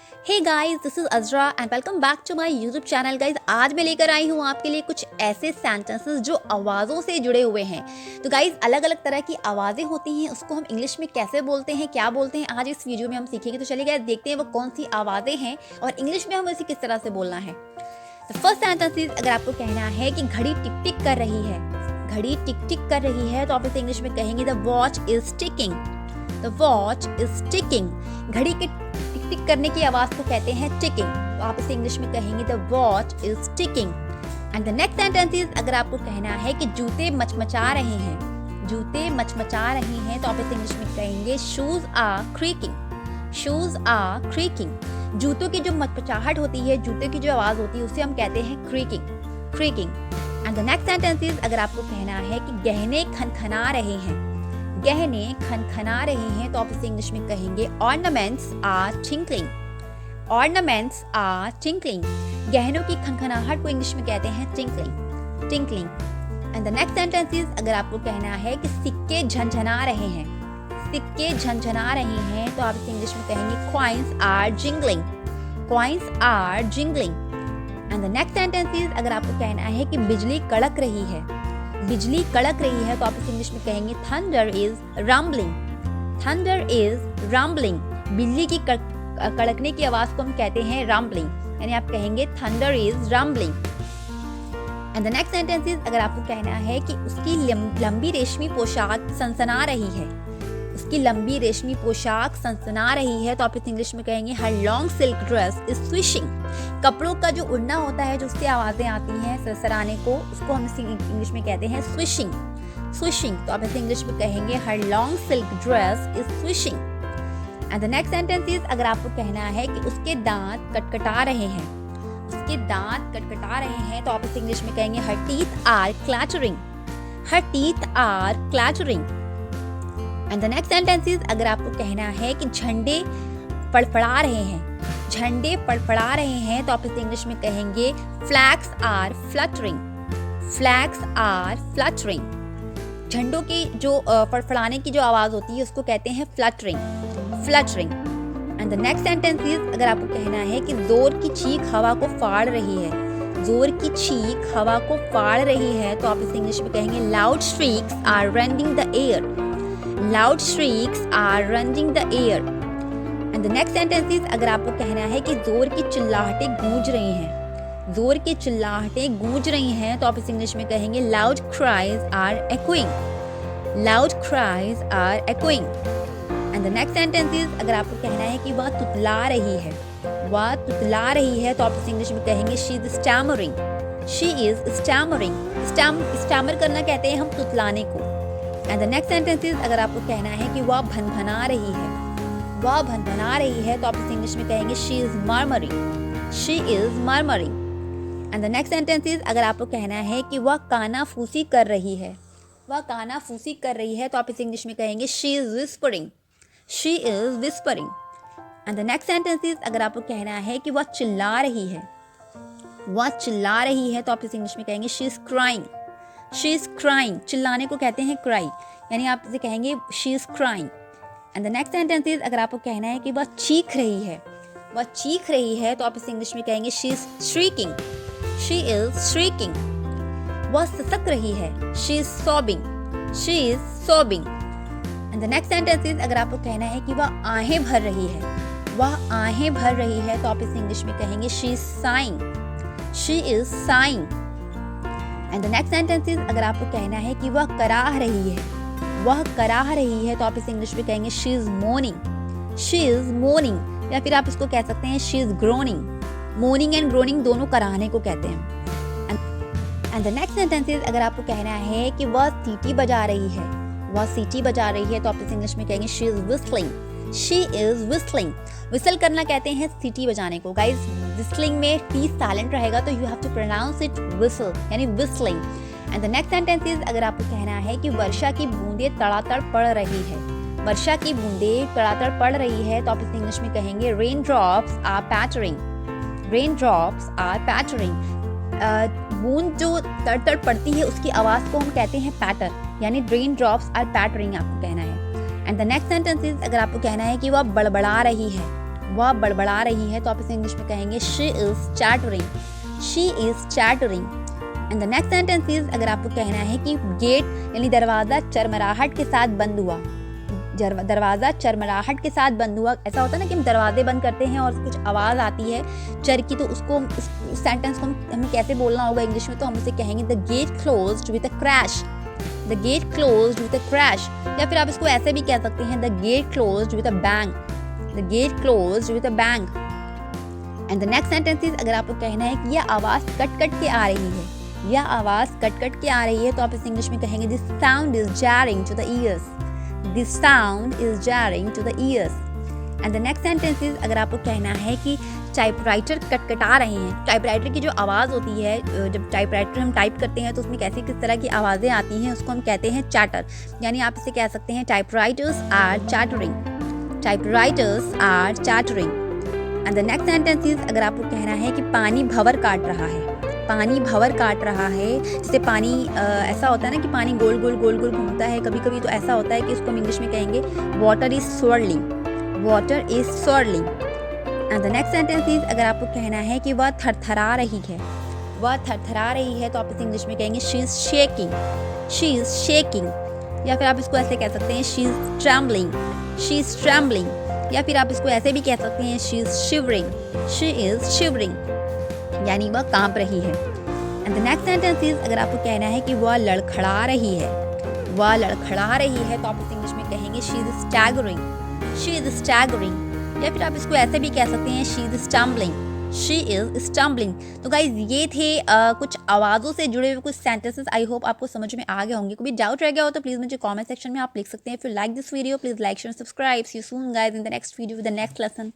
Hey guys, this is Azra and welcome back to my YouTube channel. Guys, आज मैं लेकर आई हूँ आपके लिए कुछ ऐसे सेंटेंसेस जो आवाज़ों से जुड़े हुए हैं। तो गाइस, अलग अलग तरह की आवाज़ें होती हैं, उसको हम इंग्लिश में कैसे बोलते हैं, क्या बोलते हैं, आज इस वीडियो में हम सीखेंगे। तो चलिए गाइस, देखते हैं वो कौन सी आवाज़ें हैं और इंग्लिश में हमें इसे किस तरह से बोलना है। तो फर्स्ट सेंटेंस इज, अगर आपको कहना है कि घड़ी टिक टिक कर रही है, घड़ी टिक टिक कर रही है, तो आप इसे इंग्लिश में कहेंगे the watch is ticking. The watch is ticking. घड़ी के टिक टिक करने की आवाज को कहते हैं टिकिंग, तो आप इसे इंग्लिश में कहेंगे the watch is ticking. And the next sentence is, अगर आपको कहना है कि जूते मचमचा रहे हैं, जूते मचमचा रहे हैं, तो आप इसे इंग्लिश में कहेंगे shoes are creaking. Shoes are creaking. जूतों की जो मचमचाहट होती है, जूते की जो आवाज होती है, उसे हम कहते हैं creaking, creaking. And the next sentence is, अगर आपको कहना है कि गहने खनखना रहे हैं, गहने खनखना रहे हैं, तो आप इसे इंग्लिश में कहेंगे ornaments are tinkling. Ornaments are tinkling. गहनों की खनखनाहट को इंग्लिश में कहते हैं tinkling, tinkling. And the next sentence is, अगर आपको कहना है कि सिक्के झनझना रहे हैं, सिक्के झनझना रहे हैं, तो आप इसे इंग्लिश में कहेंगे coins are jingling, coins are jingling. And the next sentence is, अगर आपको कहना है कि बिजली कड़क रही है, बिजली कड़क रही है, तो आप इसे इंग्लिश में कहेंगे thunder is rumbling, thunder is rumbling. बिजली की कड़कने की आवाज को हम कहते हैं रम्बलिंग, यानी आप कहेंगे thunder is rumbling. And the next sentence is, अगर आपको कहना है कि उसकी लंबी रेशमी पोशाक सनसना रही है, उसकी लंबी रेशमी पोशाक सनसना रही है, तो आप इसे इंग्लिश में कहेंगे her long silk dress is swishing. कपड़ों का जो उड़ना होता है, जो उससे आवाजें आती हैं सरसराने को, उसको हम इंग्लिश में कहते हैं स्विशिंग, स्विशिंग। तो आप इसे इंग्लिश में कहेंगे her long silk dress is swishing. And the next sentence is, अगर आपको कहना है कि उसके दांत कटकटा रहे हैं, उसके दांत कटकटा रहे हैं, तो आप इसे इंग्लिश में कहेंगे her teeth are clattering, her teeth are clattering. And the next sentence is, अगर आपको कहना है कि झंडे फड़फड़ा रहे हैं, झंडे फड़फड़ा रहे हैं, तो आप इसे इंग्लिश में कहेंगे flags are fluttering, flags are fluttering. झंडों की जो फड़फड़ाने की जो आवाज होती है, उसको कहते हैं fluttering, fluttering. And the next sentence is, अगर आपको कहना है कि जोर की चीख हवा को फाड़ रही है, जोर की चीख हवा को फाड़ रही है, तो आप इसे इंग्लिश में कहेंगे loud shrieks are rending the air, loud shrieks are rending the air. And the next sentence is, अगर आपको कहना है कि जोर की चिल्लाहटें गूंज रही हैं, जोर की चिल्लाहटें गूंज रही हैं, तो आप इस इंग्लिश में कहेंगे loud cries are echoing, loud cries are echoing. And the next sentence is, अगर आपको कहना है कि वह तुतला रही है, वह तुतला रही है, तो आप इस इंग्लिश में कहेंगे she is stammering, she is stammering. Stammer करना कहते हैं हम तुतलाने को। And the next sentence is, अगर आपको कहना है कि वह भनभना रही है, वह भनभना रही है, तो आप इसे इंग्लिश में कहेंगे she is murmuring, she is murmuring. And the next sentence is, अगर आपको कहना है कि वह कानाफूसी कर रही है, वह कानाफूसी कर रही है, तो आप इसे इंग्लिश में कहेंगे she is whispering, she is whispering. And the next sentence is, अगर आपको कहना है कि वह चिल्ला रही है, वह चिल्ला रही है, तो आप इसे इंग्लिश में कहेंगे she is crying, she is crying. चिल्लाने को कहते हैं क्राई, यानी आप इसे कहेंगे she is crying. And the next sentence is, अगर आपको कहना है कि वह चीख रही है, वह चीख रही है, तो आप इसे इंग्लिश में कहेंगे she is shrieking, she is shrieking. वह ससक रही है, she is sobbing, she is sobbing. And the next sentence is, अगर आपको कहना है कि वह आहें भर रही है, वह आहें भर रही है, तो आप इसे इंग्लिश में कहेंगे she is saying, she is saying. And the next sentence is, अगर आपको कहना है कि वह कराह रही है, वह कराह रही है, तो आप इसे इंग्लिश में कहेंगे she is morning, she is morning. या फिर आप इसको कह सकते हैं she is groaning. Morning and groaning दोनों कराहने को कहते हैं। And the next sentence is, अगर आपको कहना है कि वह सीटी बजा रही है, वह सीटी बजा रही है, तो आप इसे इंग्लिश में कहेंगे she is whistling, she is whistling. Whistle करना कहते हैं सीटी बजाने को। गाइस, विस्टलिंग में टी साइलेंट रहेगा, तो you have to pronounce it whistle, यानी whistling. And the next sentence is, अगर आपको कहना है कि वर्षा की बूंदें तड़ातड़ पड़ रही है, वर्षा की बूंदें तड़ातड़ पड़ रही है, तो आप इसे इंग्लिश में कहेंगे rain drops are pattering, rain drops are pattering. बूंद जो तड़ पड़ती है, उसकी आवाज को हम कहते हैं पैटर, यानी रेन ड्रॉप्स आर पैटरिंग आपको कहना है। And the next sentence is, अगर आपको कहना है कि वह बड़बड़ा रही है, वह बड़बड़ा रही है, तो आप इसे इंग्लिश में कहेंगे she is chattering, she is chattering. And the next sentence is, अगर आपको कहना है कि गेट यानी दरवाज़ा चरमराहट के साथ बंद हुआ, दरवाज़ा चरमराहट के साथ बंद हुआ। ऐसा होता है ना कि हम दरवाजे बंद करते हैं और कुछ आवाज़ आती है चर की, तो उसको उस सेंटेंस को हमें कैसे बोलना होगा इंग्लिश में, तो हम उसे कहेंगे the gate closed with a crash, the gate closed with a crash. या फिर आप इसको ऐसे भी कह सकते हैं the gate closed with a bang, the gate closed with a bang. And the next sentence is, अगर आपको कहना है कि यह आवाज़ कट कट के आ रही है, यह आवाज़ कट कट के आ रही है, तो आप इस इंग्लिश में कहेंगे this sound is jarring to the ears, this sound is jarring to the ears. And the next sentence is, अगर आपको कहना है कि टाइपराइटर कटकटा रहे हैं, टाइपराइटर की जो आवाज़ होती है, जब टाइपराइटर हम टाइप करते हैं तो उसमें कैसी किस तरह की आवाज़ें आती हैं, उसको हम कहते हैं चैटर, यानी आप इसे कह सकते हैं typewriters are chattering, typewriters are chattering. And the next sentence is, अगर आपको कहना है कि पानी भंवर काट रहा है, पानी भंवर काट रहा है, जैसे पानी ऐसा होता है ना कि पानी गोल गोल गोल गोल घूमता है, कभी कभी तो ऐसा होता है कि उसको हम इंग्लिश में कहेंगे water is swirling, water is swirling। And the next sentence is, अगर आपको कहना है कि वह थरथरा रही है, वह थरथरा रही है, तो आप इसे इंग्लिश में कहेंगे she is shaking, she is shaking. या फिर आप इसको ऐसे कह सकते हैं she is trembling, she is trembling. या फिर आप इसको ऐसे भी कह सकते हैं she is shivering, she is shivering, यानी वह कांप रही है। And the next sentence is, अगर आपको कहना है कि वह लड़खड़ा रही है, वह लड़खड़ा रही है, तो आप इस इंग्लिश में कहेंगे she is staggering, she is staggering. या फिर आप इसको ऐसे भी कह सकते हैं she is stumbling, she is stumbling. तो गाइज ये थे कुछ आवाज़ों से जुड़े हुए कुछ सेंटेंसेस। आई होप आपको समझ में आ गए होंगे। कोई डाउट रह गया हो तो प्लीज़ मुझे कमेंट सेक्शन में आप लिख सकते हैं। If you like this video please like share subscribe. See you soon guys in the next video with the next lesson.